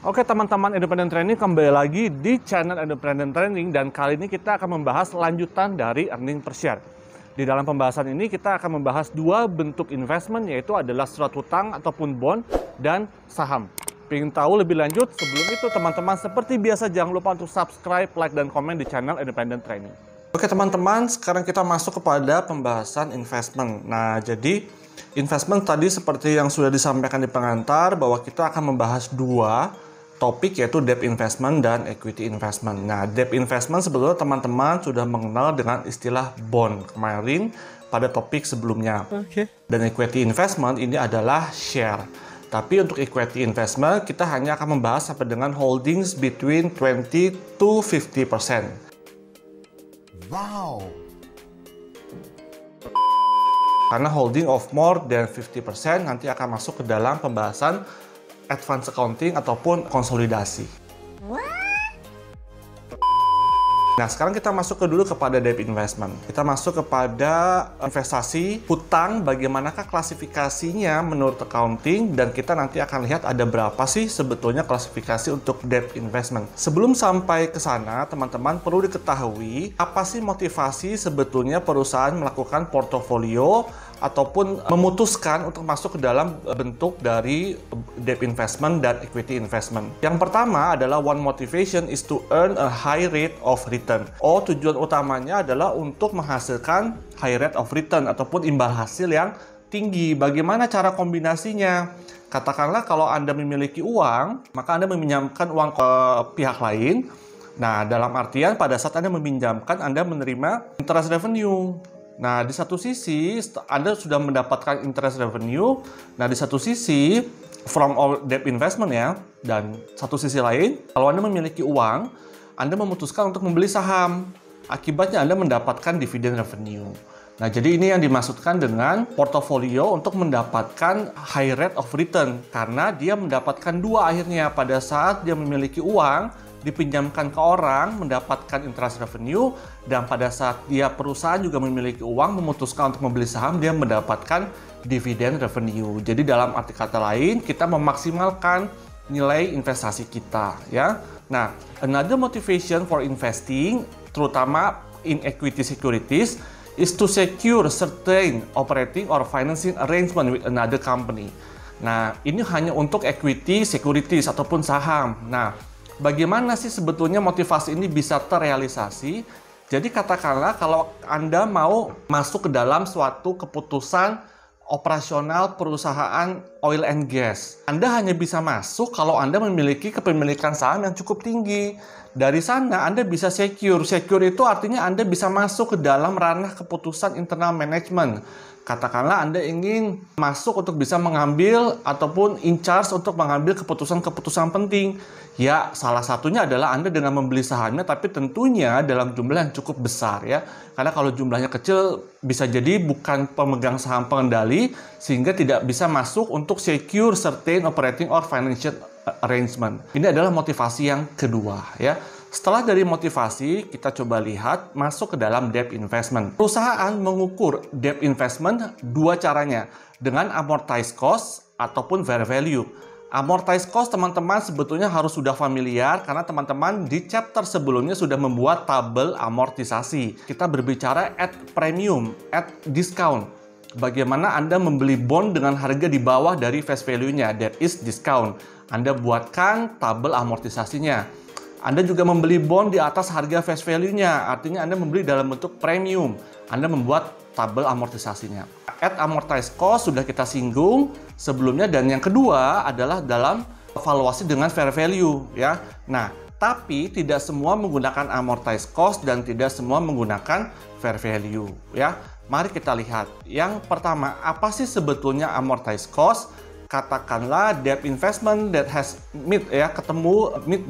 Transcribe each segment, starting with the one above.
Oke teman-teman Independent Training, kembali lagi di channel Independent Training, dan kali ini kita akan membahas lanjutan dari earning per share. Di dalam pembahasan ini kita akan membahas dua bentuk investment, yaitu adalah surat hutang ataupun bond dan saham. Pengen tahu lebih lanjut? Sebelum itu teman-teman, seperti biasa jangan lupa untuk subscribe, like, dan komen di channel Independent Training. Oke teman-teman, sekarang kita masuk kepada pembahasan investment. Nah, jadi investment tadi seperti yang sudah disampaikan di pengantar, bahwa kita akan membahas dua topik, yaitu debt investment dan equity investment. Nah, debt investment sebetulnya teman-teman sudah mengenal dengan istilah bond kemarin pada topik sebelumnya. Dan equity investment ini adalah share. Tapi untuk equity investment kita hanya akan membahas sampai dengan holdings between 20 to 50%. Wow. Karena holding of more than 50% nanti akan masuk ke dalam pembahasan advance accounting ataupun konsolidasi. Nah, sekarang kita masuk dulu kepada debt investment. Kita masuk kepada investasi hutang, bagaimanakah klasifikasinya menurut accounting, dan kita nanti akan lihat ada berapa sih sebetulnya klasifikasi untuk debt investment. Sebelum sampai ke sana, teman-teman perlu diketahui apa sih motivasi sebetulnya perusahaan melakukan portofolio ataupun memutuskan untuk masuk ke dalam bentuk dari debt investment dan equity investment. Yang pertama adalah one motivation is to earn a high rate of return. Tujuan utamanya adalah untuk menghasilkan high rate of return ataupun imbal hasil yang tinggi. Bagaimana cara kombinasinya? Katakanlah kalau Anda memiliki uang, maka Anda meminjamkan uang ke pihak lain. Nah, dalam artian pada saat Anda meminjamkan, Anda menerima interest revenue. Nah, di satu sisi Anda sudah mendapatkan interest revenue. Nah, di satu sisi from all debt investment ya, dan satu sisi lain, kalau Anda memiliki uang, Anda memutuskan untuk membeli saham. Akibatnya Anda mendapatkan dividen revenue. Nah, jadi ini yang dimaksudkan dengan portofolio untuk mendapatkan high rate of return, karena dia mendapatkan dua akhirnya. Pada saat dia memiliki uang dipinjamkan ke orang, mendapatkan interest revenue, dan pada saat dia perusahaan juga memiliki uang, memutuskan untuk membeli saham, dia mendapatkan dividen revenue. Jadi dalam arti kata lain, kita memaksimalkan nilai investasi kita, ya. Nah, another motivation for investing, terutama in equity securities, is to secure certain operating or financing arrangement with another company. Nah, ini hanya untuk equity securities ataupun saham. Nah, bagaimana sih sebetulnya motivasi ini bisa terrealisasi? Jadi katakanlah kalau Anda mau masuk ke dalam suatu keputusan operasional perusahaan oil and gas. Anda hanya bisa masuk kalau Anda memiliki kepemilikan saham yang cukup tinggi. Dari sana Anda bisa secure. Secure itu artinya Anda bisa masuk ke dalam ranah keputusan internal management. Katakanlah Anda ingin masuk untuk bisa mengambil ataupun in charge untuk mengambil keputusan-keputusan penting. Ya, salah satunya adalah Anda dengan membeli sahamnya, tapi tentunya dalam jumlah yang cukup besar ya. Karena kalau jumlahnya kecil bisa jadi bukan pemegang saham pengendali, sehingga tidak bisa masuk untuk secure certain operating or financial arrangement. Ini adalah motivasi yang kedua ya. Setelah dari motivasi, kita coba lihat masuk ke dalam debt investment. Perusahaan mengukur debt investment dua caranya, dengan amortized cost ataupun fair value. Amortized cost teman-teman sebetulnya harus sudah familiar, karena teman-teman di chapter sebelumnya sudah membuat tabel amortisasi. Kita berbicara at premium, at discount. Bagaimana Anda membeli bond dengan harga di bawah dari face value-nya, that is discount. Anda buatkan tabel amortisasinya. Anda juga membeli bond di atas harga face value-nya, artinya Anda membeli dalam bentuk premium. Anda membuat tabel amortisasinya. At amortized cost sudah kita singgung sebelumnya, dan yang kedua adalah dalam valuasi dengan fair value ya. Nah, tapi tidak semua menggunakan amortized cost dan tidak semua menggunakan fair value ya. Mari kita lihat. Yang pertama, apa sih sebetulnya amortized cost? Katakanlah debt investment that has meet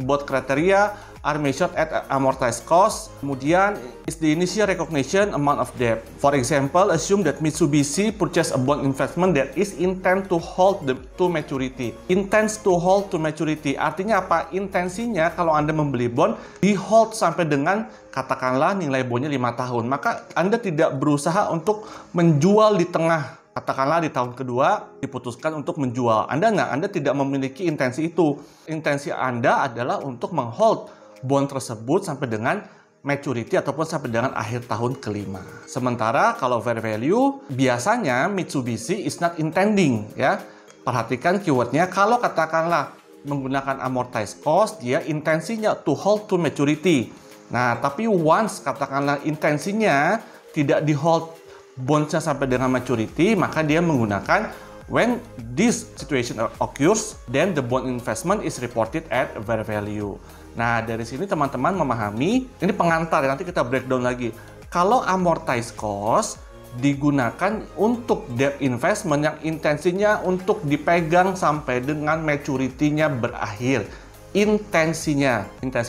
both criteria are measured at amortized cost. Kemudian is the initial recognition amount of debt. For example, assume that Mitsubishi purchase a bond investment that is intend to hold to maturity. Intends to hold to maturity. Artinya apa? Intensinya kalau Anda membeli bond di hold sampai dengan katakanlah nilai bondnya 5 tahun. Maka Anda tidak berusaha untuk menjual di tengah Katakanlah di tahun kedua diputuskan untuk menjual. Anda tidak memiliki intensi itu. Intensi Anda adalah untuk menghold bond tersebut sampai dengan maturity ataupun sampai dengan akhir tahun kelima. Sementara kalau fair value, biasanya Mitsubishi is not intending, ya. Perhatikan keywordnya, kalau katakanlah menggunakan amortized cost, dia intensinya to hold to maturity. Nah, tapi once katakanlah intensinya tidak di hold bondsnya sampai dengan maturity, maka dia menggunakan when this situation occurs, then the bond investment is reported at fair value. Nah, dari sini teman-teman memahami, ini pengantar, nanti kita breakdown lagi. Kalau amortized cost digunakan untuk debt investment yang intensinya untuk dipegang sampai dengan maturity-nya berakhir. Intensi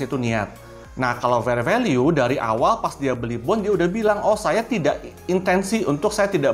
itu niat. Nah, kalau fair value dari awal pas dia beli bond, dia udah bilang, oh saya tidak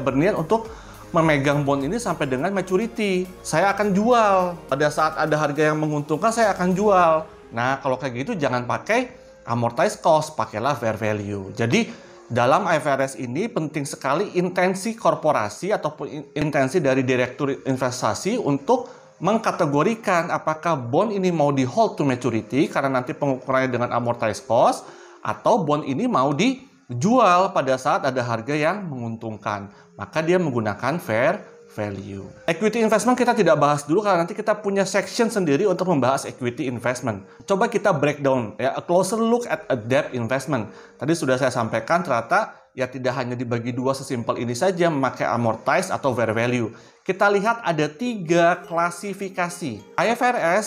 berniat untuk memegang bond ini sampai dengan maturity. Saya akan jual. Pada saat ada harga yang menguntungkan, saya akan jual. Nah, kalau kayak gitu jangan pakai amortized cost, pakailah fair value. Jadi, dalam IFRS ini penting sekali intensi korporasi ataupun intensi dari direktur investasi untuk mengkategorikan apakah bond ini mau di hold to maturity karena nanti pengukurannya dengan amortized cost, atau bond ini mau dijual pada saat ada harga yang menguntungkan. Maka dia menggunakan fair value. Equity investment kita tidak bahas dulu karena nanti kita punya section sendiri untuk membahas equity investment. Coba kita breakdown, ya, a closer look at a debt investment. Tadi sudah saya sampaikan, ternyata ya tidak hanya dibagi dua sesimpel ini saja, memakai amortized atau fair value. Kita lihat ada 3 klasifikasi. IFRS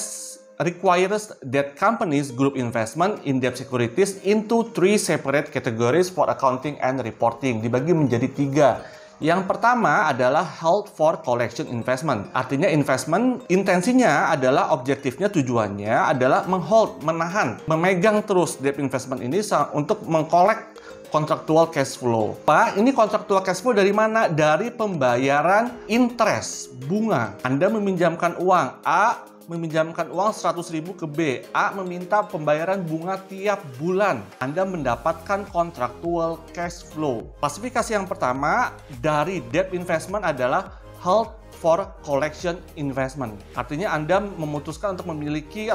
requires that companies group investment in debt securities into 3 separate categories for accounting and reporting. Dibagi menjadi 3. Yang pertama adalah held for collection investment. Artinya investment intensinya adalah objektifnya, tujuannya adalah menghold, menahan, memegang terus debt investment ini untuk mengkolek kontraktual cash flow. Pak, ini kontraktual cash flow dari mana? Dari pembayaran interest, bunga. Anda meminjamkan uang, A meminjamkan uang 100.000 ke B. A meminta pembayaran bunga tiap bulan. Anda mendapatkan kontraktual cash flow. Klasifikasi yang pertama dari debt investment adalah held for collection investment. Artinya Anda memutuskan untuk memiliki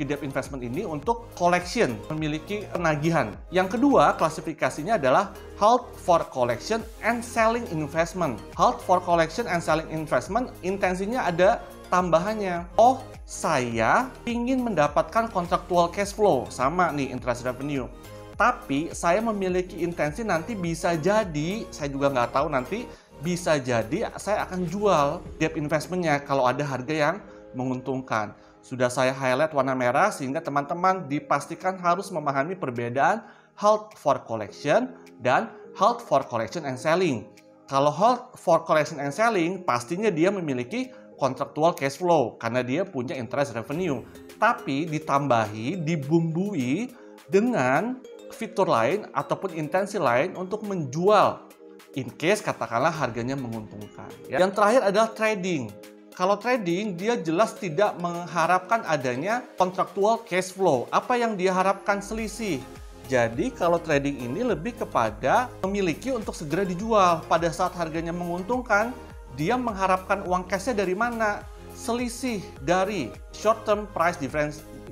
debt investment ini untuk collection, memiliki penagihan. Yang kedua, klasifikasinya adalah held for collection and selling investment. Held for collection and selling investment intensinya ada tambahannya. Oh, saya ingin mendapatkan contractual cash flow, sama nih interest revenue. Tapi saya memiliki intensi nanti bisa jadi, saya juga nggak tahu nanti, bisa jadi saya akan jual debt investmentnya kalau ada harga yang menguntungkan. Sudah saya highlight warna merah sehingga teman-teman dipastikan harus memahami perbedaan held for collection dan held for collection and selling. Kalau held for collection and selling, pastinya dia memiliki contractual cash flow karena dia punya interest revenue. Tapi ditambahi, dibumbui dengan fitur lain ataupun intensi lain untuk menjual in case katakanlah harganya menguntungkan. Ya. Yang terakhir adalah trading. Kalau trading, dia jelas tidak mengharapkan adanya contractual cash flow. Apa yang dia harapkan? Selisih. Jadi kalau trading ini lebih kepada memiliki untuk segera dijual. Pada saat harganya menguntungkan, dia mengharapkan uang cashnya dari mana? Selisih dari short term price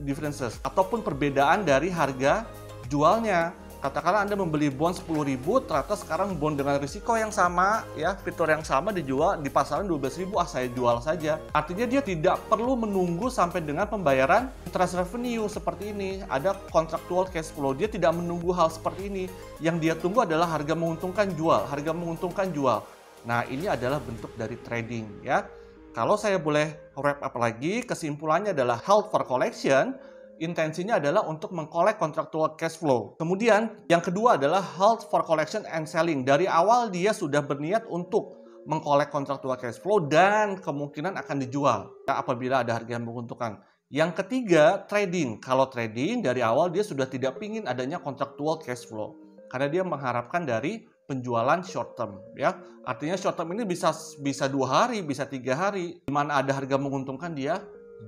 differences ataupun perbedaan dari harga jualnya. Katakanlah Anda membeli bond 10.000, ternyata sekarang bond dengan risiko yang sama, ya, fitur yang sama dijual di pasaran 12.000, saya jual saja. Artinya dia tidak perlu menunggu sampai dengan pembayaran interest revenue seperti ini. Ada contractual cash flow, dia tidak menunggu hal seperti ini. Yang dia tunggu adalah harga menguntungkan jual, harga menguntungkan jual. Nah, ini adalah bentuk dari trading, ya. Kalau saya boleh wrap up lagi, kesimpulannya adalah held for collection. Intensinya adalah untuk mengkolek contractual cash flow. Kemudian yang kedua adalah held for collection and selling. Dari awal dia sudah berniat untuk mengkolek contractual cash flow dan kemungkinan akan dijual apabila ada harga yang menguntungkan. Yang ketiga, trading. Kalau trading dari awal dia sudah tidak ingin adanya contractual cash flow karena dia mengharapkan dari penjualan short term, ya. Artinya short term ini bisa 2 hari, bisa 3 hari. Di mana ada harga menguntungkan dia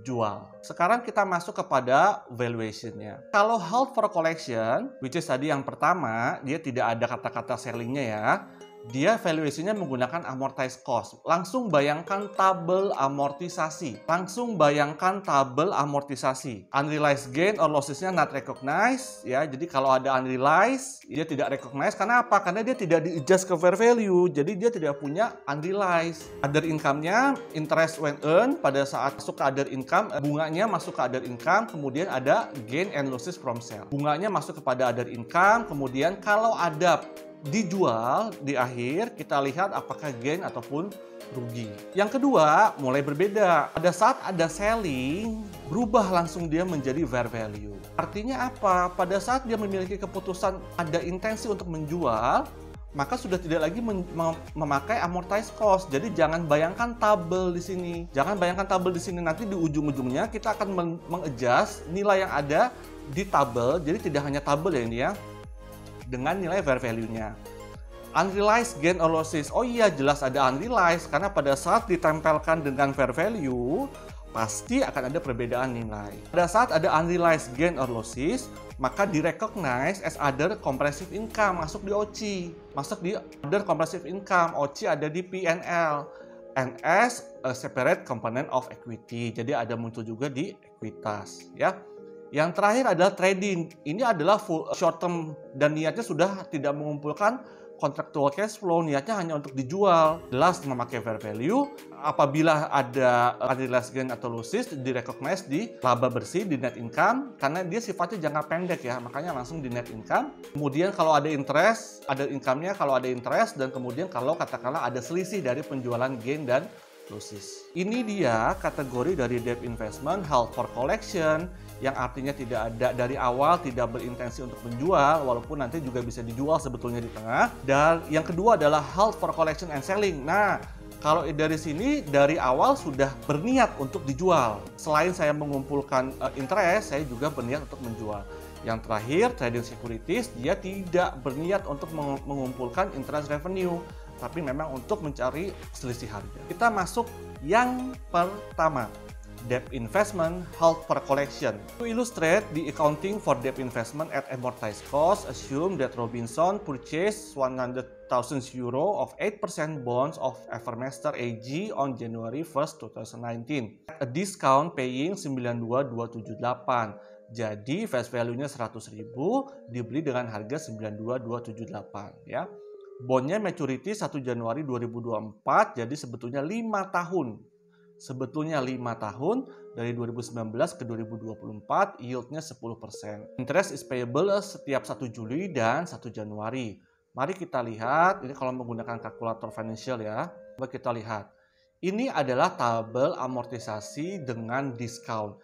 jual. Sekarang kita masuk kepada valuation-nya. Kalau held for collection, which is tadi yang pertama, dia tidak ada kata-kata sellingnya, ya. Dia valuasinya menggunakan amortized cost. Langsung bayangkan tabel amortisasi. Unrealized gain or losses-nya not recognized. Ya, jadi kalau ada unrealized, dia tidak recognized. Karena apa? Karena dia tidak di-adjust ke fair value. Jadi dia tidak punya unrealized. Other income-nya, interest when earned, pada saat masuk ke other income, bunganya masuk ke other income, kemudian ada gain and losses from sale. Bunganya masuk kepada other income, kemudian kalau ada dijual di akhir, kita lihat apakah gain ataupun rugi. Yang kedua, mulai berbeda. Pada saat ada selling, berubah langsung dia menjadi fair value. Artinya apa? Pada saat dia memiliki keputusan ada intensi untuk menjual, maka sudah tidak lagi memakai amortized cost. Jadi jangan bayangkan tabel di sini. Nanti di ujung-ujungnya kita akan mengadjust nilai yang ada di tabel. Jadi tidak hanya tabel ya ini ya, dengan nilai fair value-nya. Unrealized gain or losses. Oh iya, jelas ada unrealized karena pada saat ditempelkan dengan fair value pasti akan ada perbedaan nilai. Pada saat ada unrealized gain or losses, maka di-recognize as other comprehensive income, masuk di OC. Masuk di other comprehensive income, OC ada di P&L. And as a separate component of equity. Jadi ada muncul juga di ekuitas, ya. Yang terakhir adalah trading. Ini adalah full short term dan niatnya sudah tidak mengumpulkan contractual cash flow, niatnya hanya untuk dijual. Jelas memakai fair value. Apabila ada unrealized gain atau losses, di-recognize di laba bersih, di net income, karena dia sifatnya jangka pendek ya, makanya langsung di net income. Kemudian kalau ada interest, ada income-nya kalau ada interest, dan kemudian kalau katakanlah ada selisih dari penjualan gain dan losses. Ini dia kategori dari debt investment held for collection, yang artinya tidak ada dari awal, tidak berintensi untuk menjual, walaupun nanti juga bisa dijual sebetulnya di tengah. Dan yang kedua adalah held for collection and selling. Nah, kalau dari sini dari awal sudah berniat untuk dijual. Selain saya mengumpulkan interest, saya juga berniat untuk menjual. Yang terakhir, trading securities, dia tidak berniat untuk mengumpulkan interest revenue, tapi memang untuk mencari selisih harga. Kita masuk yang pertama, debt investment held for collection. To illustrate the accounting for debt investment at amortized cost, assume that Robinson purchased 100,000 euro of 8% bonds of Evermaster AG on January 1st, 2019 at a discount paying 92,278. Jadi face value-nya 100.000 dibeli dengan harga 92,278 ya. Bondnya maturity 1 Januari 2024, jadi sebetulnya 5 tahun. Dari 2019 ke 2024, yieldnya 10%. Interest is payable setiap 1 Juli dan 1 Januari. Mari kita lihat, ini kalau menggunakan kalkulator financial ya. Coba kita lihat. Ini adalah tabel amortisasi dengan diskon.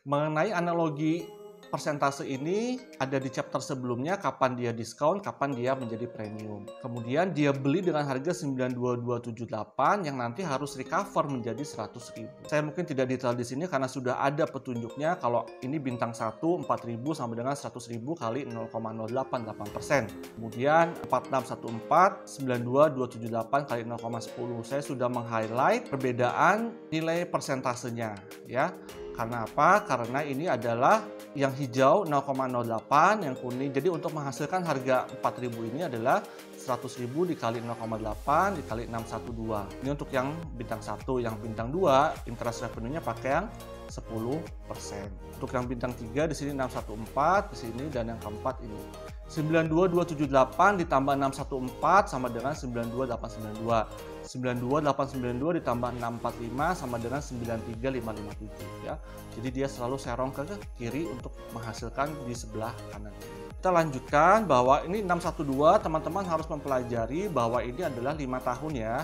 Mengenai analogi persentase ini ada di chapter sebelumnya, kapan dia diskon, kapan dia menjadi premium. Kemudian dia beli dengan harga 92,278 yang nanti harus recover menjadi 100.000. Saya mungkin tidak detail di sini karena sudah ada petunjuknya kalau ini bintang 1 4.000 sampai dengan 100.000 kali 0,088%. Kemudian 4614 92,278 kali 0,10. Saya sudah meng-highlight perbedaan nilai persentasenya ya. Karena apa? Karena ini adalah yang hijau 0,08, yang kuning. Jadi untuk menghasilkan harga 4.000 ini adalah 100.000 dikali 0,8 dikali 612. Ini untuk yang bintang 1, yang bintang 2 interest revenue-nya pakai yang 10%. Untuk yang bintang 3 di sini 614 di sini, dan yang keempat ini 92,278 ditambah 614 sama dengan 92,892. 92,892 ditambah 645 sama dengan 93,557 ya. Jadi dia selalu serong ke kiri untuk menghasilkan di sebelah kanan. Kita lanjutkan bahwa ini 612, teman-teman harus mempelajari bahwa ini adalah 5 tahun ya.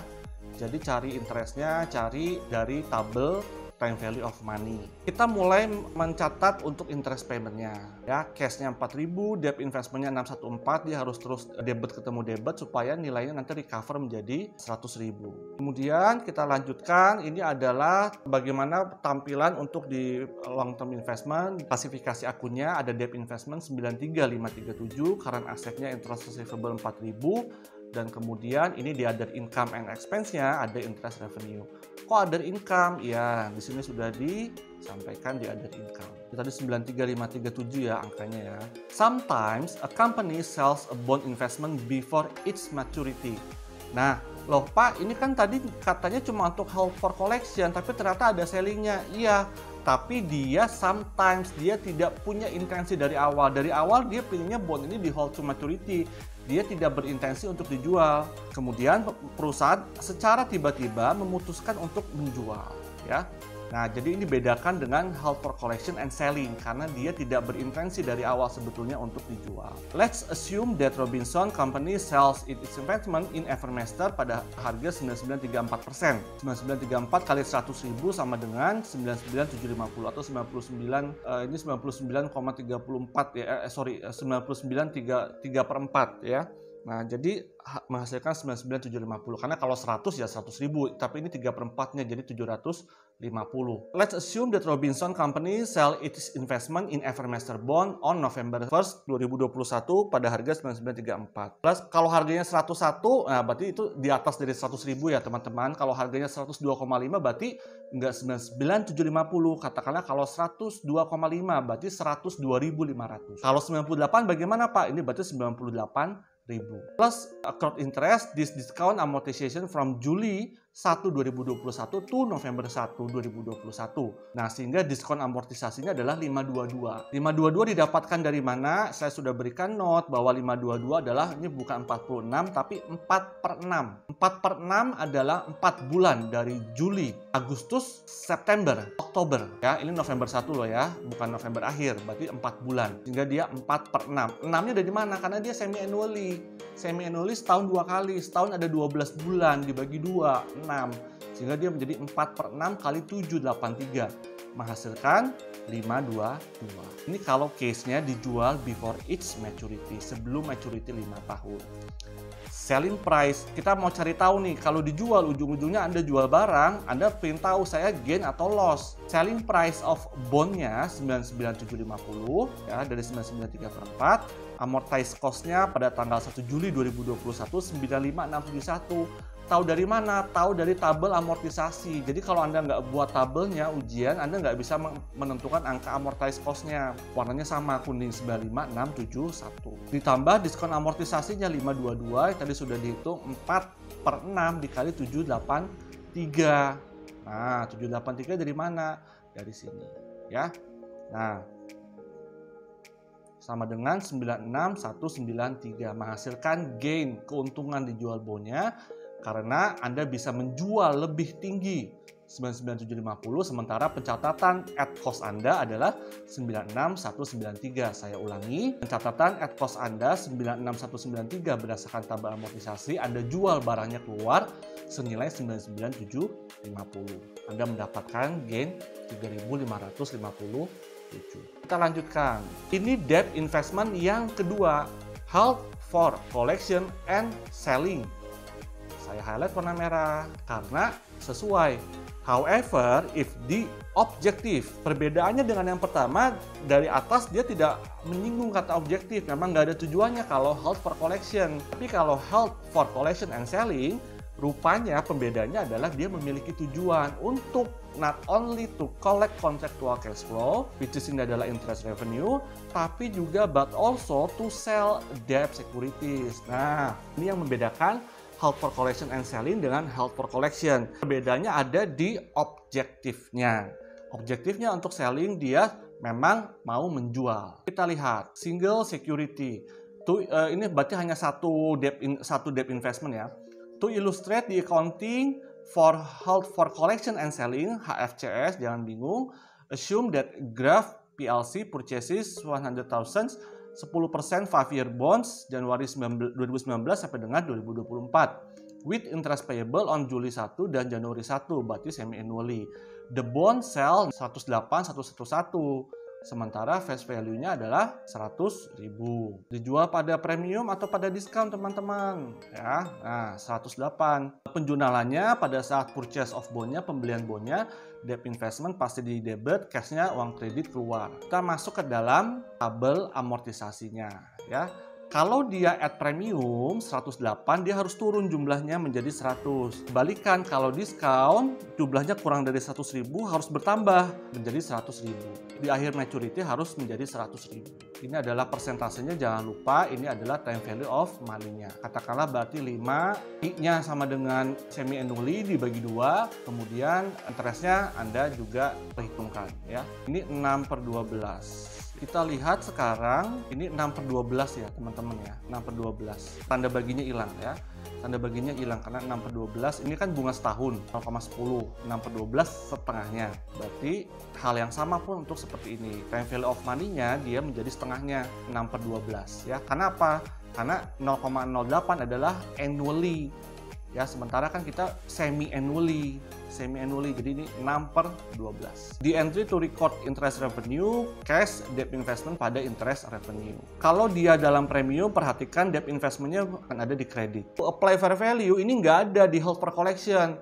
Jadi cari interestnya, cari dari tabel time value of money. Kita mulai mencatat untuk interest payment-nya ya. Cash-nya 4.000, debt investment-nya 614, dia harus terus debit ketemu debit supaya nilainya nanti recover menjadi 100.000. Kemudian kita lanjutkan, ini adalah bagaimana tampilan untuk di long term investment. Klasifikasi akunnya ada debt investment 93537, current asset-nya interest receivable 4.000. Dan kemudian ini di other income and expense-nya ada interest revenue. Kok other income? Ya, di sini sudah disampaikan di other income. Tadi 93537 ya angkanya ya. Sometimes a company sells a bond investment before its maturity. Nah, loh Pak, ini kan tadi katanya cuma untuk hold for collection, tapi ternyata ada sellingnya. Iya, tapi dia sometimes dia tidak punya intensi dari awal. Dari awal dia pinginnya bond ini di hold to maturity. Dia tidak berintensi untuk dijual. Kemudian perusahaan secara tiba-tiba memutuskan untuk menjual, ya. Nah, jadi ini bedakan dengan hold for collection and selling karena dia tidak berintensi dari awal sebetulnya untuk dijual. Let's assume that Robinson Company sells its investment in Evermaster pada harga 9934%. 9934 kali 100.000 sama dengan 99750 atau 99 ini 99,34 ya. 99,3 per 4 ya. Nah, jadi menghasilkan 99,750 karena kalau 100 ya 100.000, tapi ini 3/4-nya jadi 750. Let's assume that Robinson Company sell its investment in Evermaster bond on November 1st, 2021 pada harga 9934. Plus kalau harganya 101, nah berarti itu di atas dari 100.000 ya teman-teman. Kalau harganya 102,5 berarti enggak 99.750. Katakanlah kalau 102,5 berarti 102.500. Kalau 98 bagaimana Pak? Ini berarti 98.000. Plus accrued interest, this discount amortization from July 1, 2021 to November 1, 2021. Nah, sehingga diskon amortisasinya adalah 522. 522 didapatkan dari mana? Saya sudah berikan note bahwa 522 adalah ini bukan 46 tapi 4/6. 4/6 adalah 4 bulan dari Juli, Agustus, September, Oktober. Ya, ini November 1 loh ya, bukan November akhir, berarti 4 bulan. Sehingga dia 4/6. 6-nya dari mana? Karena dia semi-annually. Semi-annually setahun 2 kali, setahun ada 12 bulan, dibagi 2, 6. Sehingga dia menjadi 4/6 kali 783, menghasilkan 522. Ini kalau case-nya dijual before its maturity, sebelum maturity 5 tahun. Selling price, kita mau cari tahu nih, kalau dijual ujung-ujungnya Anda jual barang, Anda pengen tahu saya gain atau loss. Selling price of bond-nya 99.750 ya, dari 99.3/4. Amortize cost-nya pada tanggal 1 Juli 2021 95671. Tahu dari mana? Tahu dari tabel amortisasi. Jadi kalau Anda nggak buat tabelnya ujian, Anda nggak bisa menentukan angka amortize cost-nya. Warnanya sama, kuning 95671. Ditambah diskon amortisasinya 522, yang tadi sudah dihitung 4/6 dikali 783. Nah, 783 dari mana? Dari sini, ya. Nah, sama dengan 96193, menghasilkan gain, keuntungan dijual bondnya karena Anda bisa menjual lebih tinggi 99750, sementara pencatatan at cost Anda adalah 96193. Saya ulangi, pencatatan at cost Anda 96193 berdasarkan tabel amortisasi. Anda jual barangnya keluar senilai 99750. Anda mendapatkan gain 3557. Kita lanjutkan. Ini debt investment yang kedua, held for collection and selling. Saya highlight warna merah karena sesuai. However, if the objective, perbedaannya dengan yang pertama, dari atas dia tidak menyinggung kata objektif, memang nggak ada tujuannya kalau held for collection. Tapi kalau held for collection and selling, rupanya pembedanya adalah dia memiliki tujuan untuk not only to collect contractual cash flow, which is ini adalah interest revenue, tapi juga but also to sell debt securities. Nah, ini yang membedakan held for collection and selling dengan held for collection. Perbedaannya ada di objektifnya. Objektifnya untuk selling dia memang mau menjual. Kita lihat single security. Ini berarti hanya satu debt investment ya. To illustrate the accounting for held for collection and selling (HFCS), jangan bingung. Assume that Graph PLC purchases 100,000 10% 5-year bonds Januari 2019 sampai dengan 2024 with interest payable on Juli 1 dan Januari 1, berarti semi-annually. The bond sell 108,111, sementara face value-nya adalah 100.000. Dijual pada premium atau pada diskon teman-teman ya. Nah, 108. Penjualannya pada saat purchase of bond-nya, pembelian bond-nya, debt investment pasti di debit, cash-nya uang kredit keluar. Kita masuk ke dalam tabel amortisasinya ya. Kalau dia at premium 108, dia harus turun jumlahnya menjadi 100. Kebalikan, kalau diskon jumlahnya kurang dari 100.000 harus bertambah menjadi 100.000. Di akhir maturity harus menjadi 100.000. Ini adalah persentasenya, jangan lupa ini adalah time value of money-nya. Katakanlah berarti 5, I-nya sama dengan semi annually dibagi 2, kemudian interest-nya Anda juga perhitungkan ya. Ini 6/12. Kita lihat sekarang ini 6/12 ya teman-teman ya, 6/12. Tanda baginya hilang ya. Tanda baginya hilang karena 6/12 ini kan bunga setahun 0,10, 6/12 setengahnya. Berarti hal yang sama pun untuk seperti ini. Time value of money-nya dia menjadi setengahnya 6/12 ya. Karena apa? Karena 0,08 adalah annually. Ya, sementara kan kita semi annually, jadi ini 6/12. Di entry to record interest revenue, cash, debt investment pada interest revenue. Kalau dia dalam premium, perhatikan debt investmentnya akan ada di kredit. To apply fair value ini nggak ada di held for collection.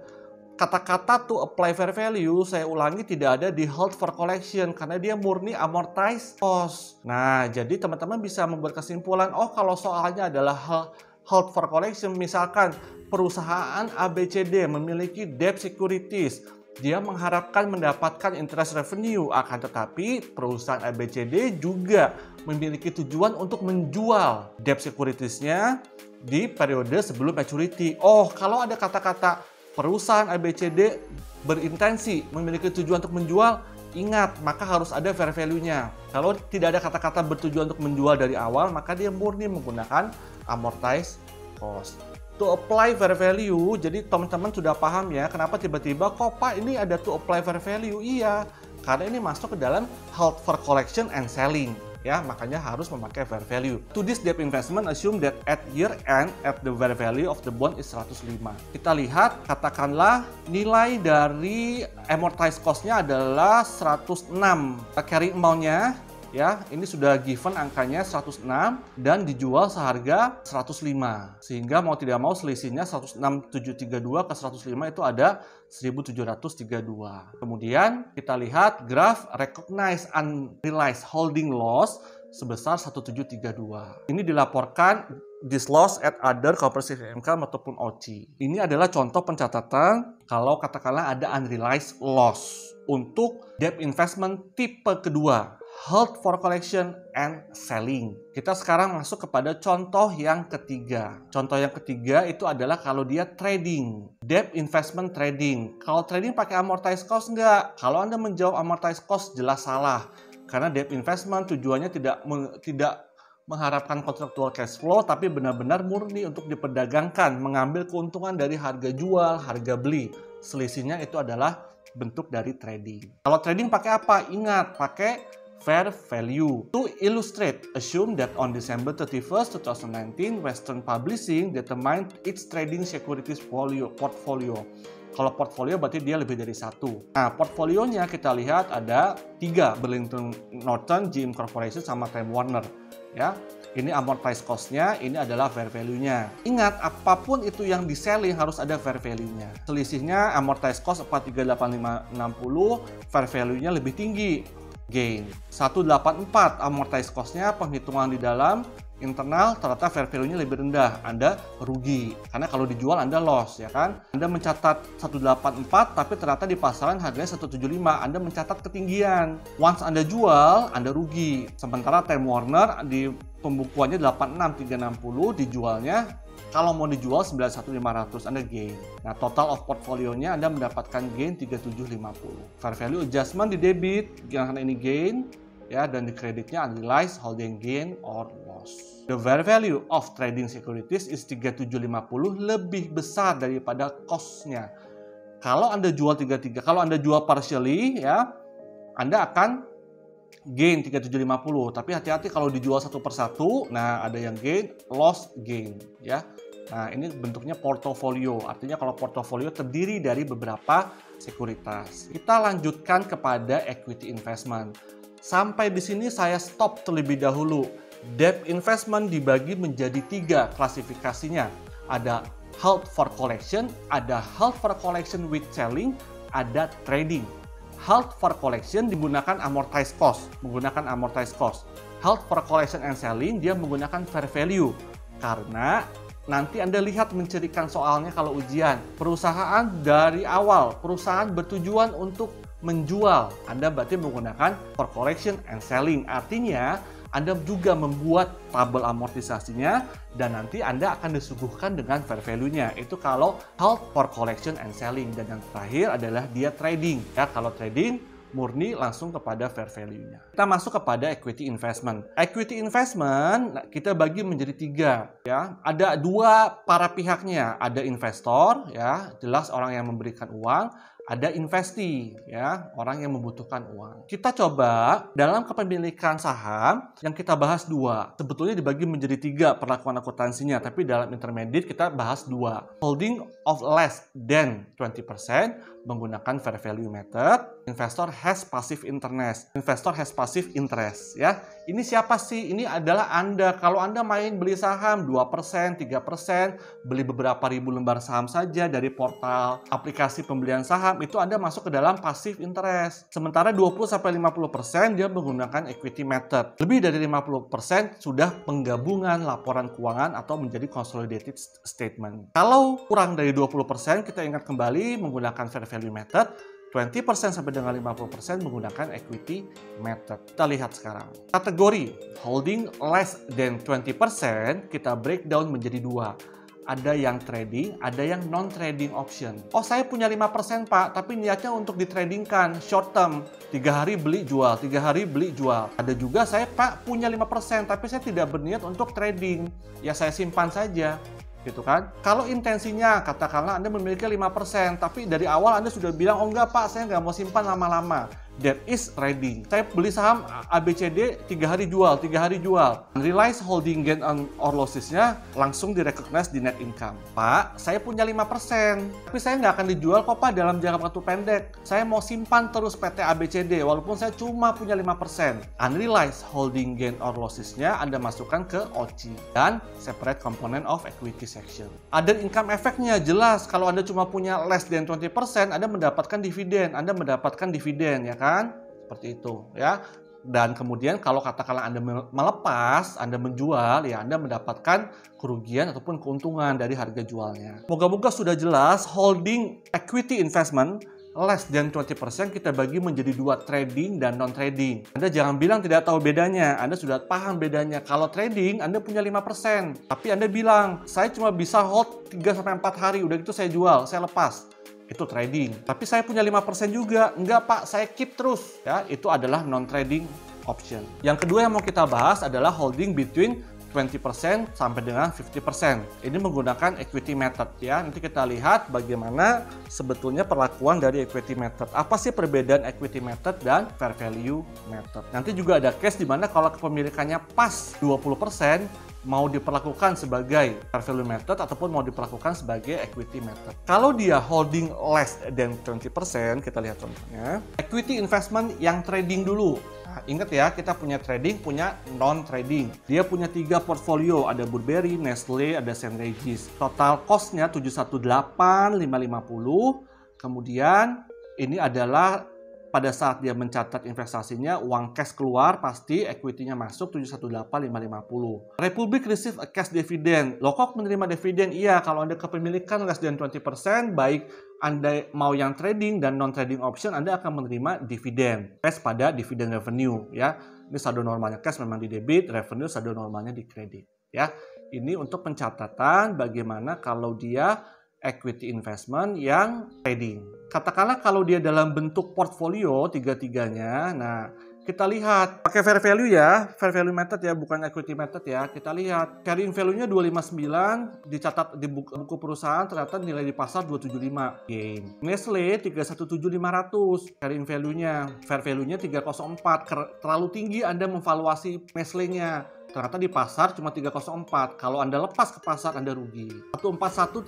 Kata-kata to apply fair value, saya ulangi, tidak ada di held for collection karena dia murni amortized cost. Nah, jadi teman-teman bisa membuat kesimpulan, oh kalau soalnya adalah held for collection, misalkan perusahaan ABCD memiliki debt securities, dia mengharapkan mendapatkan interest revenue, akan tetapi perusahaan ABCD juga memiliki tujuan untuk menjual debt securities-nya di periode sebelum maturity. Oh, kalau ada kata-kata perusahaan ABCD berintensi memiliki tujuan untuk menjual, ingat, maka harus ada fair value-nya. Kalau tidak ada kata-kata bertujuan untuk menjual dari awal, maka dia murni menggunakan amortized cost. To apply fair value, jadi teman-teman sudah paham ya, kenapa tiba-tiba kok Pak ini ada to apply fair value? Iya, karena ini masuk ke dalam held for collection and selling. Ya, makanya harus memakai fair value. To this debt investment, assume that at year end, at the fair value of the bond is 105. Kita lihat, katakanlah nilai dari amortized cost-nya adalah 106. Carry amount-nya, ya, ini sudah given angkanya 106 dan dijual seharga 105. Sehingga mau tidak mau selisihnya 106.732 ke 105 itu ada 1.732. Kemudian kita lihat graf recognize unrealized holding loss sebesar 1.732. Ini dilaporkan this loss at other comprehensive income ataupun OC. Ini adalah contoh pencatatan kalau katakanlah ada unrealized loss untuk debt investment tipe kedua, held for collection and selling. Kita sekarang masuk kepada contoh yang ketiga. Contoh yang ketiga itu adalah kalau dia trading, debt investment trading. Kalau trading pakai amortized cost enggak? Kalau Anda menjawab amortized cost jelas salah. Karena debt investment tujuannya tidak mengharapkan kontraktual cash flow, tapi benar-benar murni untuk diperdagangkan, mengambil keuntungan dari harga jual, harga beli. Selisihnya itu adalah bentuk dari trading. Kalau trading pakai apa? Ingat, pakai fair value. To illustrate, assume that on December 31st, 2019, Western Publishing determined its trading securities portfolio. Kalau portfolio berarti dia lebih dari satu. Nah, portfolionya kita lihat ada 3, Burlington Northern, GM Corporation, sama Time Warner. Ya, ini amortized cost-nya, ini adalah fair value-nya. Ingat, apapun itu yang di-selling harus ada fair value-nya. Selisihnya amortized cost 438.560, fair value-nya lebih tinggi. Gain 184, amortized cost-nya, penghitungan di dalam internal ternyata fair value-nya lebih rendah, Anda rugi. Karena kalau dijual Anda loss, ya kan? Anda mencatat 184 tapi ternyata di pasaran harganya 175, Anda mencatat ketinggian. Once Anda jual, Anda rugi. Sementara Time Warner di pembukuannya 86360, dijualnya kalau mau dijual 91500, Anda gain. Nah, total of portfolionya Anda mendapatkan gain 3750. Fair value adjustment di debit, karena ini gain, ya, dan di kreditnya unrealized holding gain or loss. The fair value of trading securities is 3750, lebih besar daripada cost-nya. Kalau Anda jual 33, kalau Anda jual partially, ya, Anda akan gain 3750, tapi hati-hati kalau dijual satu persatu, nah ada yang gain, loss, gain, ya. Nah, ini bentuknya portofolio, artinya kalau portofolio terdiri dari beberapa sekuritas. Kita lanjutkan kepada equity investment. Sampai di sini saya stop terlebih dahulu. Debt investment dibagi menjadi 3 klasifikasinya. Ada held for collection, ada held for collection with selling, ada trading. Held for collection menggunakan amortized cost, held for collection and selling, dia menggunakan fair value. Karena nanti Anda lihat mencirikan soalnya kalau ujian. Perusahaan dari awal, perusahaan bertujuan untuk menjual. Anda berarti menggunakan for collection and selling. Artinya, Anda juga membuat tabel amortisasinya dan nanti Anda akan disuguhkan dengan fair value-nya. Itu kalau held for collection and selling. Dan yang terakhir adalah dia trading. Ya, kalau trading murni langsung kepada fair value-nya. Kita masuk kepada equity investment. Equity investment kita bagi menjadi 3 ya. Ada 2 para pihaknya, ada investor ya, jelas orang yang memberikan uang, ada investee ya, orang yang membutuhkan uang. Kita coba dalam kepemilikan saham yang kita bahas 2. Sebetulnya dibagi menjadi 3 perlakuan akuntansinya, tapi dalam intermediate kita bahas 2. Holding of less than 20% menggunakan fair value method. Investor has passive interest. Investor has passive interest ya. Ini siapa sih? Ini adalah Anda. Kalau Anda main beli saham 2%, 3%, beli beberapa ribu lembar saham saja dari portal aplikasi pembelian saham, itu Anda masuk ke dalam passive interest. Sementara 20-50% dia menggunakan equity method. Lebih dari 50% sudah penggabungan laporan keuangan atau menjadi consolidated statement. Kalau kurang dari 20%, kita ingat kembali menggunakan fair value method. 20% sampai dengan 50% menggunakan equity method. Kita lihat sekarang. Kategori holding less than 20% kita breakdown menjadi 2. Ada yang trading, ada yang non-trading option. Oh, saya punya 5% Pak, tapi niatnya untuk ditradingkan short term. 3 hari beli jual, 3 hari beli jual. Ada juga saya Pak punya 5%, tapi saya tidak berniat untuk trading. Ya saya simpan saja. Gitu kan? Kalau intensinya katakanlah Anda memiliki 5%, tapi dari awal Anda sudah bilang, oh enggak Pak, saya nggak mau simpan lama-lama. That is trading. Saya beli saham ABCD 3 hari jual, 3 hari jual. Realize holding gain or losses-nya langsung direcognize di net income. Pak, saya punya 5%, tapi saya nggak akan dijual kok Pak dalam jangka waktu pendek. Saya mau simpan terus PT ABCD walaupun saya cuma punya 5%. Unrealized holding gain or losses-nya Anda masukkan ke OCI dan separate component of equity section. Ada income effect-nya jelas. Kalau Anda cuma punya less than 20%, Anda mendapatkan dividen. Anda mendapatkan dividen ya kan? Seperti itu ya. Dan kemudian kalau katakanlah Anda melepas, Anda menjual, ya Anda mendapatkan kerugian ataupun keuntungan dari harga jualnya. Moga-moga sudah jelas. Holding equity investment less than 20% kita bagi menjadi 2, trading dan non-trading. Anda jangan bilang tidak tahu bedanya. Anda sudah paham bedanya. Kalau trading, Anda punya 5%. Tapi Anda bilang, saya cuma bisa hold 3-4 hari. Udah gitu saya jual, saya lepas. Itu trading. Tapi saya punya 5% juga. Enggak Pak, saya keep terus. Ya, itu adalah non-trading option. Yang kedua yang mau kita bahas adalah holding between 20% sampai dengan 50%. Ini menggunakan equity method ya. Nanti kita lihat bagaimana sebetulnya perlakuan dari equity method. Apa sih perbedaan equity method dan fair value method? Nanti juga ada case di mana kalau kepemilikannya pas 20% mau diperlakukan sebagai fair value method ataupun mau diperlakukan sebagai equity method. Kalau dia holding less than 20%, kita lihat contohnya. Equity investment yang trading dulu. Nah, ingat ya, kita punya trading, punya non-trading. Dia punya 3 portfolio, ada Burberry, Nestle, ada St. Regis. Total cost-nya 718.550. Kemudian ini adalah pada saat dia mencatat investasinya, uang cash keluar, pasti equity-nya masuk 718.550. Republic receive a cash dividend. Loh kok menerima dividen? Iya, kalau Anda kepemilikan less than 20%, baik Anda mau yang trading dan non-trading option, Anda akan menerima dividen. Cash pada dividen revenue ya. Ini saldo normalnya cash memang di debit, revenue saldo normalnya di kredit ya. Ini untuk pencatatan bagaimana kalau dia equity investment yang trading. Katakanlah kalau dia dalam bentuk portfolio tiga-tiganya, nah kita lihat pakai fair value ya, fair value method ya, bukan equity method ya. Kita lihat carrying value-nya 259, dicatat di buku perusahaan ternyata nilai di pasar 275 gain. Nestle 317.500 carrying value-nya, fair value-nya 304, terlalu tinggi Anda memvaluasi Nestle-nya. Ternyata di pasar cuma 304. Kalau Anda lepas ke pasar, Anda rugi. 141.350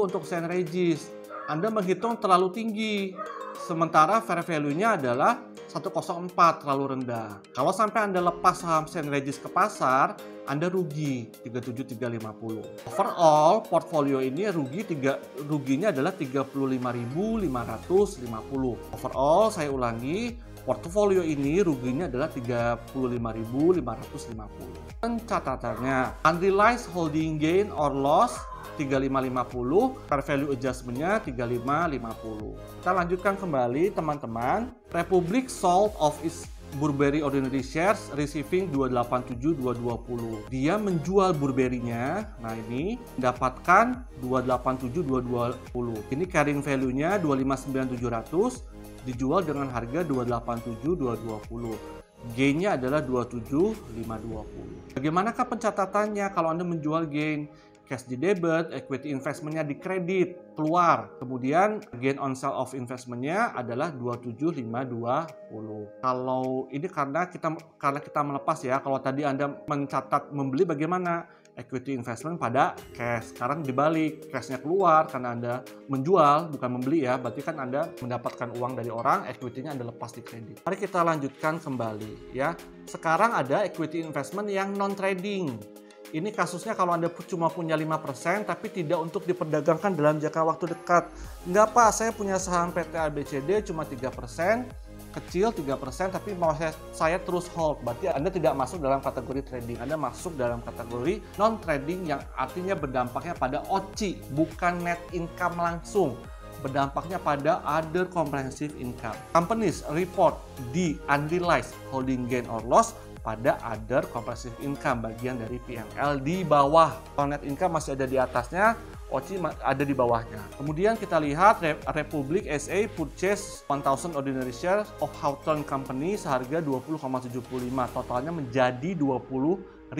untuk St. Regis. Anda menghitung terlalu tinggi. Sementara fair value-nya adalah 104, terlalu rendah. Kalau sampai Anda lepas saham St. Regis ke pasar, Anda rugi 37.350. Overall, portfolio ini ruginya adalah 35.550. Overall, saya ulangi, Portofolio ini ruginya adalah 35.550. Catatannya, unrealized holding gain or loss 3550, fair value adjustment-nya 3550. Kita lanjutkan kembali teman-teman. Republic sold of its Burberry ordinary shares receiving 287.220. Dia menjual Burberry-nya. Nah, ini mendapatkan 287.220. Ini carrying value-nya 259.700, dijual dengan harga 287.220. Gain-nya adalah 27.520. Bagaimanakah pencatatannya kalau Anda menjual gain? Cash di debit, equity investment-nya di kredit, keluar. Kemudian gain on sale of investment-nya adalah 27.520. Kalau ini karena kita melepas ya. Kalau tadi Anda mencatat membeli, bagaimana? Equity investment pada cash. Sekarang dibalik, cash-nya keluar karena Anda menjual, bukan membeli ya. Berarti kan Anda mendapatkan uang dari orang, equity-nya Anda lepas di kredit. Mari kita lanjutkan kembali ya. Sekarang ada equity investment yang non-trading. Ini kasusnya kalau Anda cuma punya 5% tapi tidak untuk diperdagangkan dalam jangka waktu dekat. Enggak Pak, saya punya saham PT ABCD cuma 3%, kecil 3% tapi mau saya terus hold. Berarti Anda tidak masuk dalam kategori trading. Anda masuk dalam kategori non-trading yang artinya berdampaknya pada OCI, bukan net income langsung. Berdampaknya pada other comprehensive income. Companies report the unrealized holding gain or loss pada other comprehensive income, bagian dari P&L di bawah. Kalau net income masih ada di atasnya, OCI ada di bawahnya. Kemudian kita lihat Republic SA purchase 1,000 ordinary shares of Hawthorne Company seharga 20,75. Totalnya menjadi 20.750.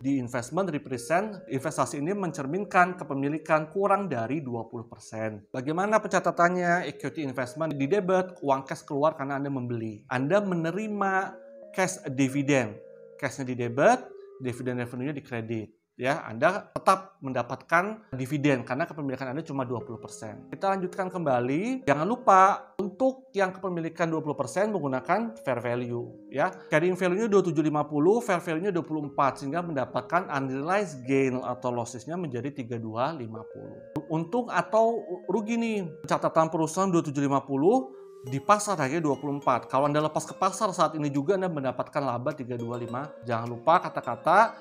Di investment represent, investasi ini mencerminkan kepemilikan kurang dari 20%. Bagaimana pencatatannya? Equity investment di debit, uang cash keluar karena Anda membeli. Anda menerima cash dividend, cashnya di debit, dividen revenue-nya di kredit. Ya, Anda tetap mendapatkan dividen karena kepemilikan Anda cuma 20%. Kita lanjutkan kembali. Jangan lupa untuk yang kepemilikan 20% menggunakan fair value. Ya, carrying value-nya 2750, fair value-nya 24 sehingga mendapatkan unrealized gain atau losses-nya menjadi 3250. Untung atau rugi nih? Catatan perusahaan 2750. Di pasar harganya 24. Kalau Anda lepas ke pasar saat ini juga Anda mendapatkan laba 325. Jangan lupa kata-kata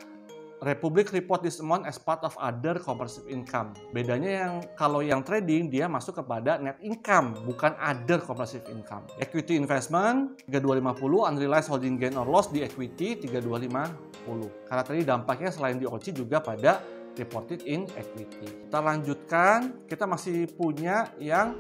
Republic report this amount as part of other comprehensive income. Bedanya kalau yang trading dia masuk kepada net income, bukan other comprehensive income. Equity investment 3250, unrealized holding gain or loss di equity 3250. Karena tadi dampaknya selain di OCI juga pada reported in equity. Kita lanjutkan, kita masih punya yang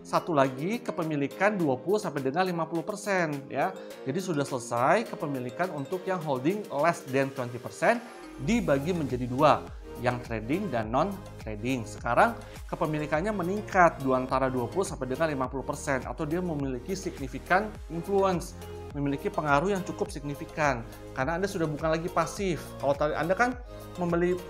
satu lagi, kepemilikan 20 sampai dengan 50% ya. Jadi sudah selesai kepemilikan untuk yang holding less than 20% dibagi menjadi dua, yang trading dan non trading. Sekarang kepemilikannya meningkat antara 20 sampai dengan 50% atau dia memiliki signifikan influence, memiliki pengaruh yang cukup signifikan karena Anda sudah bukan lagi pasif. Kalau tadi Anda kan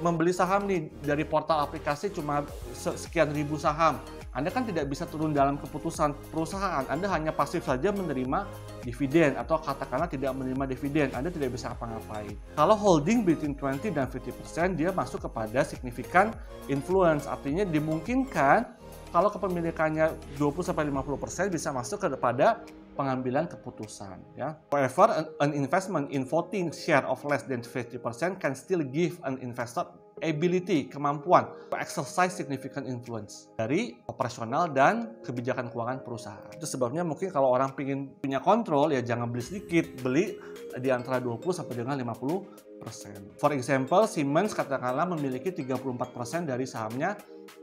membeli saham nih dari portal aplikasi cuma sekian ribu saham. Anda kan tidak bisa turun dalam keputusan perusahaan. Anda hanya pasif saja menerima dividen atau katakanlah tidak menerima dividen. Anda tidak bisa apa-ngapain. Kalau holding between 20 dan 50% dia masuk kepada significant influence. Artinya dimungkinkan kalau kepemilikannya 20-50% bisa masuk kepada pengambilan keputusan. Ya. However, an investment in voting share of less than 50% can still give an investor ability, kemampuan to exercise significant influence dari operasional dan kebijakan keuangan perusahaan. Itu sebabnya mungkin kalau orang ingin punya kontrol ya jangan beli sedikit, beli di antara 20 sampai dengan 50%. For example, Siemens katakanlah memiliki 34% dari sahamnya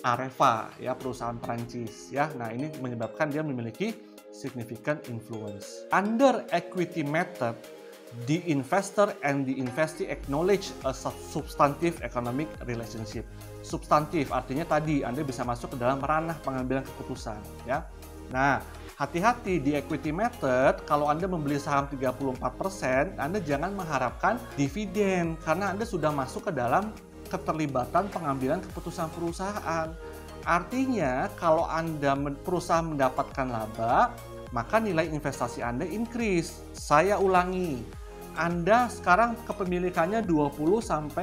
Areva, ya perusahaan Perancis ya. Nah, ini menyebabkan dia memiliki significant influence. Under equity method, the investor and the investee acknowledge a substantive economic relationship. Substantif artinya tadi Anda bisa masuk ke dalam ranah pengambilan keputusan ya. Nah, hati-hati di equity method kalau Anda membeli saham 34%, Anda jangan mengharapkan dividen karena Anda sudah masuk ke dalam keterlibatan pengambilan keputusan perusahaan. Artinya kalau perusahaan mendapatkan laba, maka nilai investasi Anda increase. Saya ulangi, Anda sekarang kepemilikannya 20-50%.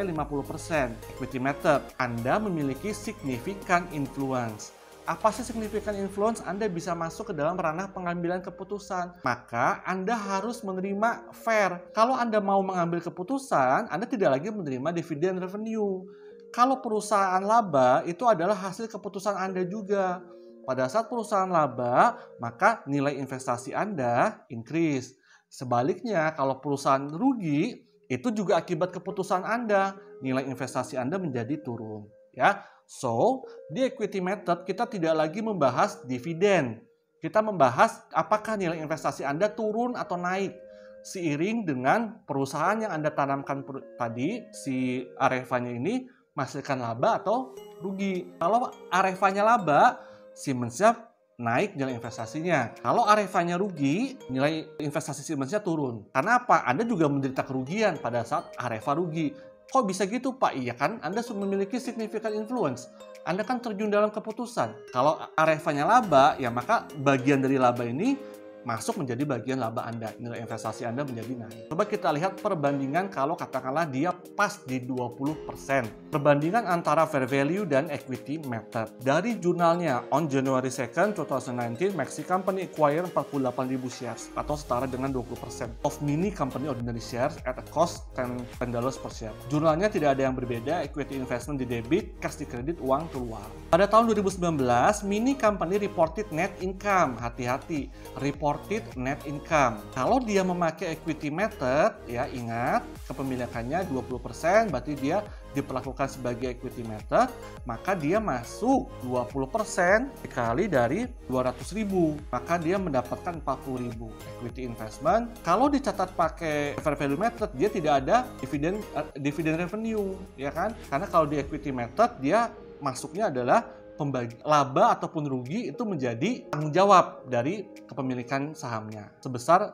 Equity method, Anda memiliki significant influence. Apa sih significant influence? Anda bisa masuk ke dalam ranah pengambilan keputusan. Maka Anda harus menerima fair. Kalau Anda mau mengambil keputusan, Anda tidak lagi menerima dividen revenue. Kalau perusahaan laba, itu adalah hasil keputusan Anda juga. Pada saat perusahaan laba, maka nilai investasi Anda increase. Sebaliknya, kalau perusahaan rugi, itu juga akibat keputusan Anda. Nilai investasi Anda menjadi turun. Ya, so di equity method kita tidak lagi membahas dividen. Kita membahas apakah nilai investasi Anda turun atau naik seiring dengan perusahaan yang Anda tanamkan tadi, si Areva-nya ini menghasilkan laba atau rugi. Kalau Areva-nya laba, Siemens-nya naik nilai investasinya. Kalau Areva-nya rugi, nilai investasi Siemens-nya turun. Karena apa? Anda juga menderita kerugian pada saat Areva rugi. Kok bisa gitu, Pak? Iya kan, Anda sudah memiliki significant influence. Anda kan terjun dalam keputusan. Kalau Areva-nya laba, ya maka bagian dari laba ini masuk menjadi bagian laba Anda. Nilai investasi Anda menjadi naik. Coba kita lihat perbandingan kalau katakanlah dia pas di 20%. Perbandingan antara fair value dan equity method. Dari jurnalnya, on January 2nd, 2019, Maxi Company acquire 48.000 shares atau setara dengan 20% of mini company ordinary shares at a cost $10 per share. Jurnalnya tidak ada yang berbeda, equity investment di debit, cash di kredit, uang keluar. Pada tahun 2019, mini company reported net income. Hati-hati, reported net income. Kalau dia memakai equity method, ya ingat kepemilikannya 20%, berarti dia diperlakukan sebagai equity method, maka dia masuk 20% dikali dari 200.000, maka dia mendapatkan 40.000 equity investment. Kalau dicatat pakai fair value method, dia tidak ada dividen revenue, ya kan? Karena kalau di equity method dia masuknya adalah pembagi laba ataupun rugi itu menjadi tanggung jawab dari kepemilikan sahamnya sebesar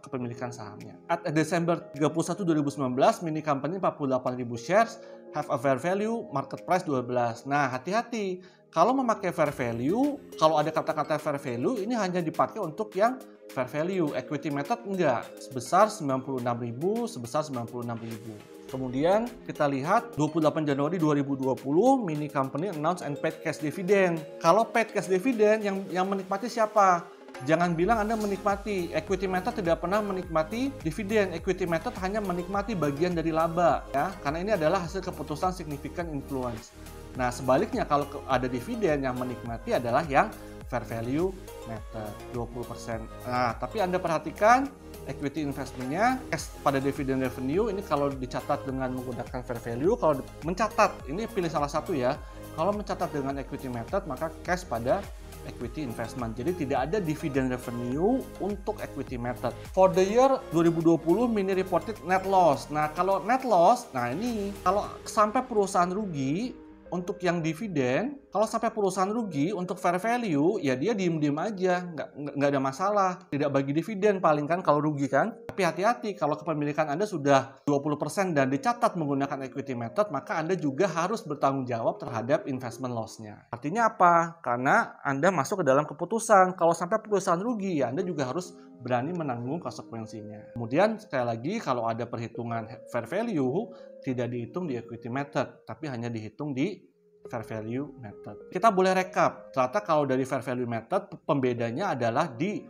kepemilikan sahamnya. At Desember 31, 2019, mini company 48.000 shares have a fair value market price 12. Nah, hati-hati. Kalau memakai fair value, kalau ada kata-kata fair value ini hanya dipakai untuk yang fair value. Equity method enggak, sebesar 96.000, sebesar 96.000. Kemudian kita lihat 28 Januari 2020 mini company announce and paid cash dividend. Kalau paid cash dividend yang menikmati siapa? Jangan bilang Anda menikmati. Equity method tidak pernah menikmati dividen. Equity method hanya menikmati bagian dari laba, ya. Karena ini adalah hasil keputusan significant influence. Nah, sebaliknya kalau ada dividen yang menikmati adalah yang fair value method 20%. Nah, tapi Anda perhatikan equity investment-nya cash pada dividen revenue ini kalau dicatat dengan menggunakan fair value, kalau mencatat ini pilih salah satu ya. Kalau mencatat dengan equity method maka cash pada equity investment. Jadi tidak ada dividen revenue untuk equity method. For the year 2020 mini reported net loss. Nah, kalau net loss, nah ini kalau sampai perusahaan rugi untuk yang dividen, kalau sampai perusahaan rugi untuk fair value, ya dia diem-diem aja, nggak ada masalah. Tidak bagi dividen paling kan kalau rugi kan. Tapi hati-hati, kalau kepemilikan Anda sudah 20% dan dicatat menggunakan equity method, maka Anda juga harus bertanggung jawab terhadap investment loss-nya. Artinya apa? Karena Anda masuk ke dalam keputusan. Kalau sampai perusahaan rugi, ya Anda juga harus berani menanggung konsekuensinya. Kemudian sekali lagi, kalau ada perhitungan fair value, tidak dihitung di equity method, tapi hanya dihitung di fair value method. Kita boleh rekap. Ternyata kalau dari fair value method, pembedanya adalah di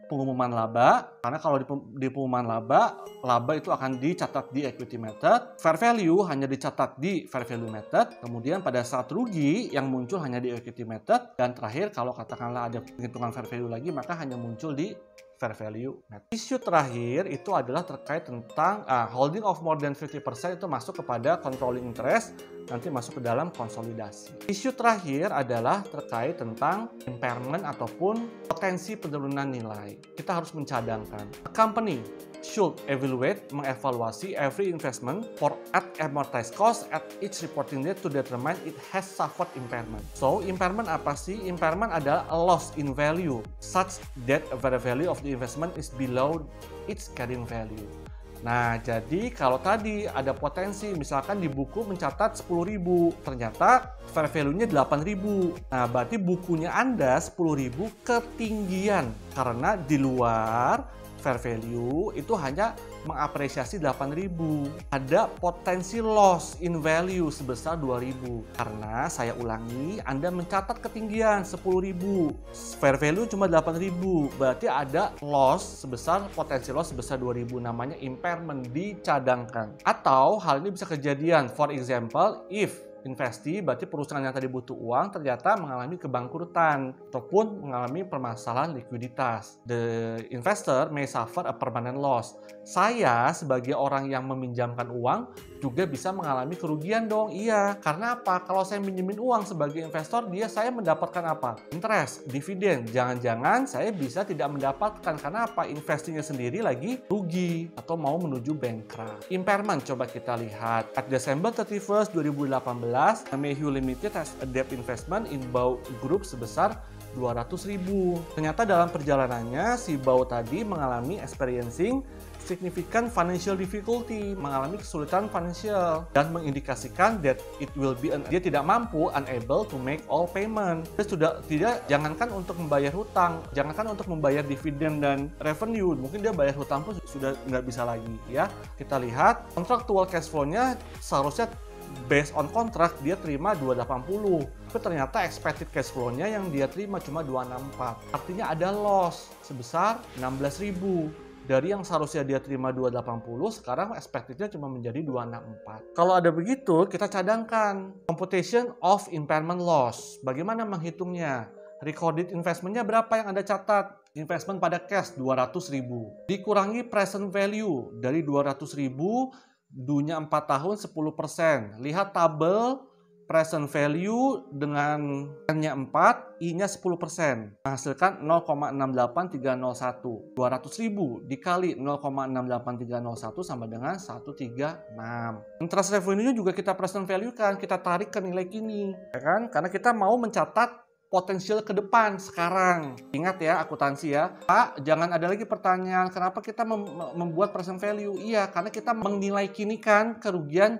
pengumuman laba. Karena kalau di pengumuman laba itu akan dicatat di equity method. Fair value hanya dicatat di fair value method. Kemudian pada saat rugi yang muncul hanya di equity method. Dan terakhir kalau katakanlah ada penghitungan fair value lagi, maka hanya muncul di fair value method. Isu terakhir itu adalah terkait tentang holding of more than 50% itu masuk kepada controlling interest, nanti masuk ke dalam konsolidasi. Isu terakhir adalah terkait tentang impairment ataupun potensi penurunan nilai. Kita harus mencadangkan. A company should mengevaluasi every investment for at amortized cost at each reporting date to determine it has suffered impairment. So, impairment apa sih? Impairment adalah a loss in value such that the value of the investment is below its carrying value. Nah, jadi kalau tadi ada potensi, misalkan di buku mencatat 10.000, ternyata fair value-nya 8.000. Nah, berarti bukunya Anda 10.000 ketinggian karena di luar fair value itu hanya mengapresiasi 8.000. Ada potensi loss in value sebesar 2.000. Karena saya ulangi, Anda mencatat ketinggian 10.000. Fair value cuma 8.000. Berarti ada potensi loss sebesar 2.000, namanya impairment, dicadangkan. Atau hal ini bisa kejadian, for example, if investee, berarti perusahaan yang tadi butuh uang ternyata mengalami kebangkrutan ataupun mengalami permasalahan likuiditas. The investor may suffer a permanent loss. Saya sebagai orang yang meminjamkan uang juga bisa mengalami kerugian dong. Iya, karena apa? Kalau saya minjemin uang sebagai investor, saya mendapatkan apa? Interest, dividen. Jangan-jangan saya bisa tidak mendapatkan karena apa? Investasinya sendiri lagi rugi atau mau menuju bankrupt. Impairment coba kita lihat. At December 31st 2018, Mayhew Limited has a debt investment in Bao Group sebesar 200.000. Ternyata dalam perjalanannya si Bao tadi mengalami experiencing significant financial difficulty, mengalami kesulitan finansial dan mengindikasikan that dia tidak mampu, unable to make all payment. Dia sudah jangankan untuk membayar hutang, jangankan untuk membayar dividen dan revenue, mungkin dia bayar hutang pun sudah nggak bisa lagi ya. Kita lihat contractual cash flow-nya seharusnya based on kontrak dia terima 280, tapi ternyata expected cash flow-nya yang dia terima cuma 264. Artinya ada loss sebesar 16.000. Dari yang seharusnya dia terima 280, sekarang expected-nya cuma menjadi 264. Kalau ada begitu, kita cadangkan computation of impairment loss. Bagaimana menghitungnya? Recorded investment-nya berapa yang Anda catat? Investment pada cash 200.000. Dikurangi present value dari 200.000, dunya 4 tahun 10%. Lihat tabel present value dengan N-nya 4, I-nya 10%. Menghasilkan 0,68301. 200.000 dikali 0,68301 sama dengan 136. Interest revenue juga kita present value kan, kita tarik ke nilai kini, ya kan? Karena kita mau mencatat potensial ke depan sekarang. Ingat ya, akuntansi ya. Pak, jangan ada lagi pertanyaan, kenapa kita membuat present value? Iya, karena kita menilai kini kan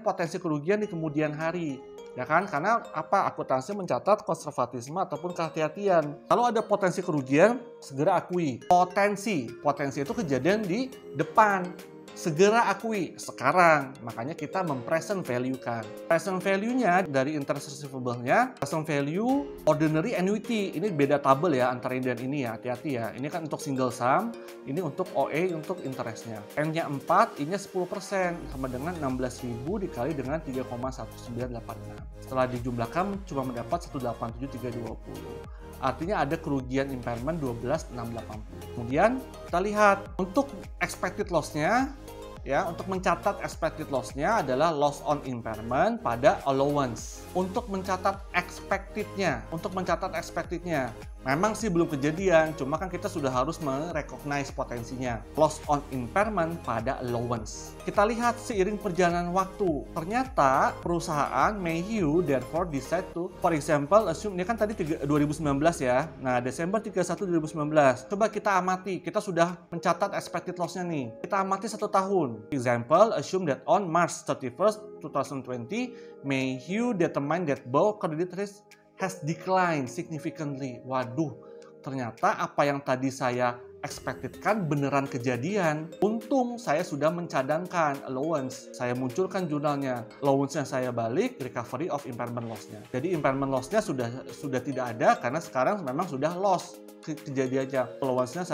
potensi kerugian di kemudian hari. Ya kan? Karena apa? Akuntansi mencatat konservatisme ataupun kehati-hatian. Kalau ada potensi kerugian, segera akui. Potensi itu kejadian di depan. Segera akui sekarang. Makanya kita mempresent value kan. Present value-nya dari interest receivable-nya, present value ordinary annuity. Ini beda tabel ya antara ini dan ini ya. Hati-hati ya. Ini kan untuk single sum, ini untuk OA untuk interest-nya. N-nya 4, I-nya 10%, sama dengan 16.000 dikali dengan 3,1986. Setelah dijumlahkan cuma mendapat 187.320. Artinya ada kerugian impairment 12.680. Kemudian kita lihat untuk expected loss-nya, ya, untuk mencatat expected loss-nya adalah loss on impairment pada allowance. Untuk mencatat expected-nya, memang sih belum kejadian, cuma kan kita sudah harus merecognize potensinya. Loss on impairment pada allowance. Kita lihat seiring perjalanan waktu, ternyata perusahaan Mayhew therefore decide to, for example, assume, ini kan tadi 2019 ya, nah Desember 31 2019, coba kita amati, kita sudah mencatat expected loss-nya nih, kita amati 1 tahun. Example, assume that on March 31st 2020, Mayhew determined that Bao credit risk has declined significantly. Waduh, ternyata apa yang tadi saya expected-kan beneran kejadian. Untung saya sudah mencadangkan allowance. Saya munculkan jurnalnya. Allowance-nya saya balik, recovery of impairment loss-nya. Jadi impairment loss-nya sudah tidak ada karena sekarang memang sudah loss kejadiannya. Allowance-nya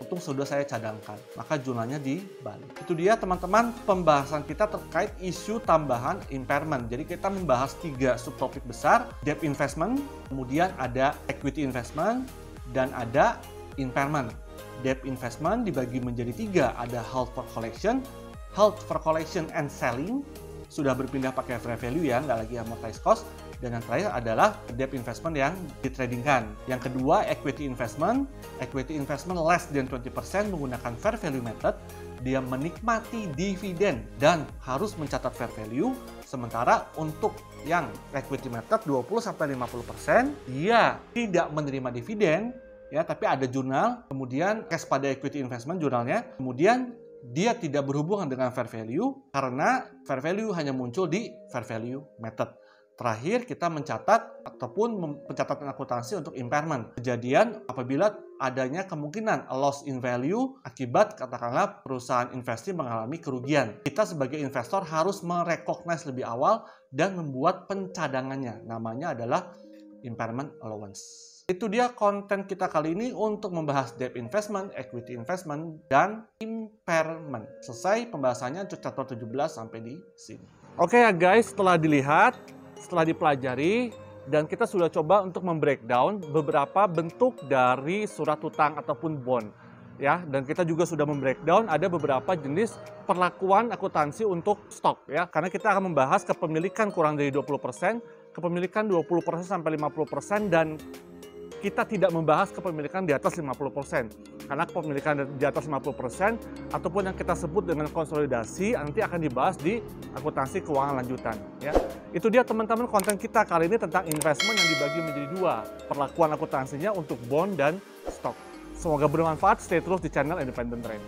untung sudah saya cadangkan. Maka jurnalnya dibalik. Itu dia teman-teman pembahasan kita terkait isu tambahan impairment. Jadi kita membahas 3 subtopik besar. Debt investment, kemudian ada equity investment, dan ada impairment. Debt investment dibagi menjadi 3, ada held for collection and selling, sudah berpindah pakai fair value ya, nggak lagi amortized cost. Dan yang terakhir adalah debt investment yang ditradingkan. Yang kedua, equity investment less than 20% menggunakan fair value method, dia menikmati dividen dan harus mencatat fair value. Sementara untuk yang equity method 20-50%, dia tidak menerima dividen, ya, tapi ada jurnal, kemudian cash pada equity investment jurnalnya, kemudian dia tidak berhubungan dengan fair value karena fair value hanya muncul di fair value method. Terakhir, kita mencatat ataupun pencatatan akuntansi untuk impairment. Kejadian apabila adanya kemungkinan loss in value akibat katakanlah perusahaan investasi mengalami kerugian. Kita sebagai investor harus merecognize lebih awal dan membuat pencadangannya. Namanya adalah impairment allowance. Itu dia konten kita kali ini untuk membahas debt investment, equity investment, dan impairment. Selesai pembahasannya untuk chapter 17 sampai di sini. Oke ya guys, setelah dilihat, setelah dipelajari, dan kita sudah coba untuk membreakdown beberapa bentuk dari surat utang ataupun bond. Ya, dan kita juga sudah membreakdown ada beberapa jenis perlakuan akuntansi untuk stok ya. Karena kita akan membahas kepemilikan kurang dari 20%, kepemilikan 20% sampai 50%, dan kita tidak membahas kepemilikan di atas 50%. Karena kepemilikan di atas 50% ataupun yang kita sebut dengan konsolidasi nanti akan dibahas di akuntansi keuangan lanjutan ya. Itu dia teman-teman konten kita kali ini tentang investment yang dibagi menjadi dua, perlakuan akuntansinya untuk bond dan stok. Semoga bermanfaat, stay terus di channel Independent Trade.